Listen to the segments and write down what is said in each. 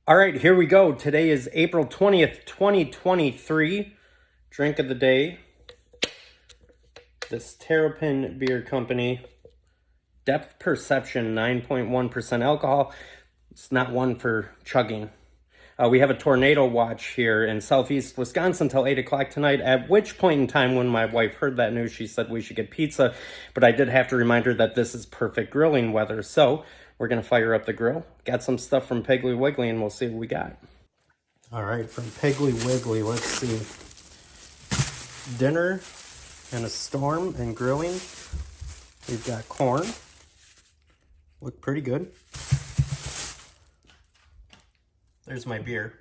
All right, here we go. Today is April 20th, 2023. Drink of the day. This Terrapin Beer Company. Depth Perception, 9.1% alcohol. It's not one for chugging. We have a tornado watch here in southeast Wisconsin until 8 o'clock tonight, at which point in time when my wife heard that news, she said we should get pizza, but I did have to remind her that this is perfect grilling weather, so we're going to fire up the grill. Got some stuff from Piggly Wiggly, and we'll see what we got. All right, from Piggly Wiggly, let's see. Dinner and a storm and grilling. We've got corn. Look pretty good. There's my beer.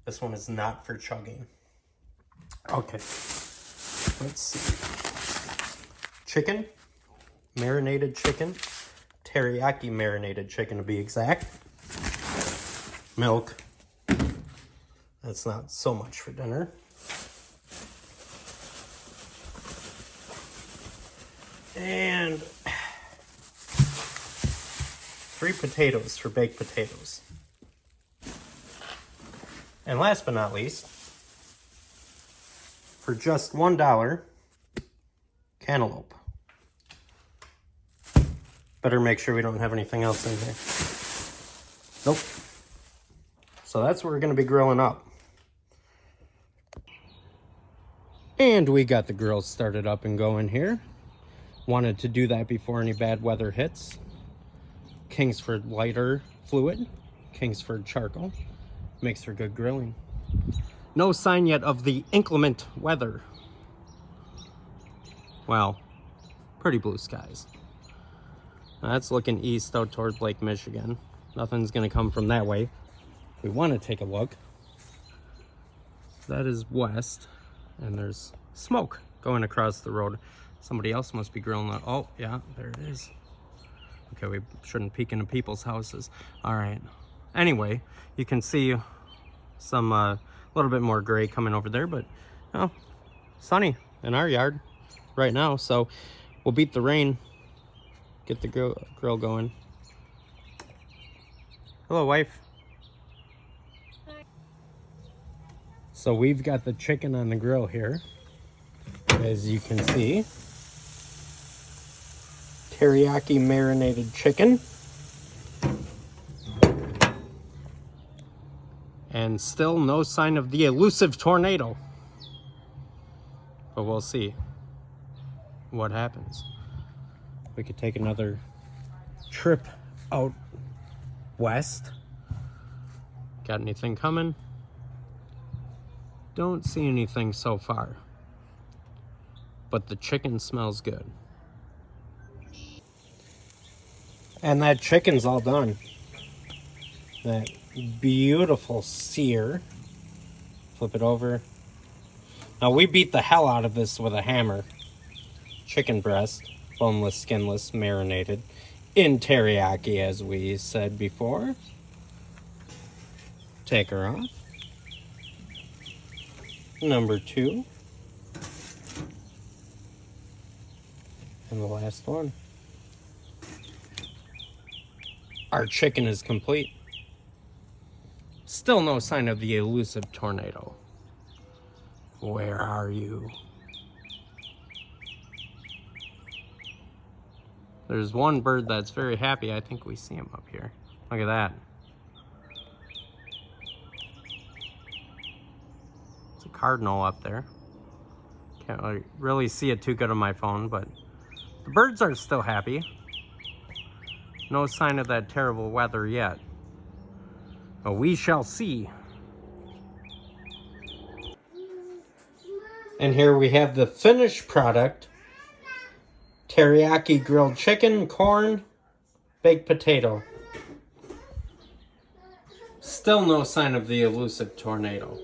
This one is not for chugging. Okay, let's see. Chicken, marinated chicken, teriyaki marinated chicken to be exact. Milk. That's not so much for dinner. And 3 potatoes for baked potatoes. And last but not least, for just $1, cantaloupe. Better make sure we don't have anything else in here. Nope. So that's what we're going to be grilling up. And we got the grill started up and going here. Wanted to do that before any bad weather hits. Kingsford lighter fluid, Kingsford charcoal. Makes for good grilling. No sign yet of the inclement weather. Well, pretty blue skies. That's looking east out toward Lake Michigan. Nothing's gonna come from that way. We want to take a look. That is west, and there's smoke going across the road. Somebody else must be grilling that. Oh, yeah, there it is. Okay, we shouldn't peek into people's houses. All right. Anyway, you can see some a little bit more gray coming over there, but oh, sunny in our yard right now. So we'll beat the rain, get the grill going. Hello, wife. Hi. So we've got the chicken on the grill here, as you can see. Teriyaki marinated chicken. And still no sign of the elusive tornado. But we'll see what happens. We could take another trip out west. Got anything coming? Don't see anything so far. But the chicken smells good. And that chicken's all done. That beautiful sear. Flip it over. Now we beat the hell out of this with a hammer. Chicken breast, boneless, skinless, marinated in teriyaki, as we said before. Take her off. Number 2. And the last one. Our chicken is complete. Still no sign of the elusive tornado. Where are you? There's one bird that's very happy. I think we see him up here. Look at that. It's a cardinal up there. Can't really see it too good on my phone, but the birds are still happy. No sign of that terrible weather yet. But we shall see. And here we have the finished product. Teriyaki grilled chicken, corn, baked potato. Still no sign of the elusive tornado.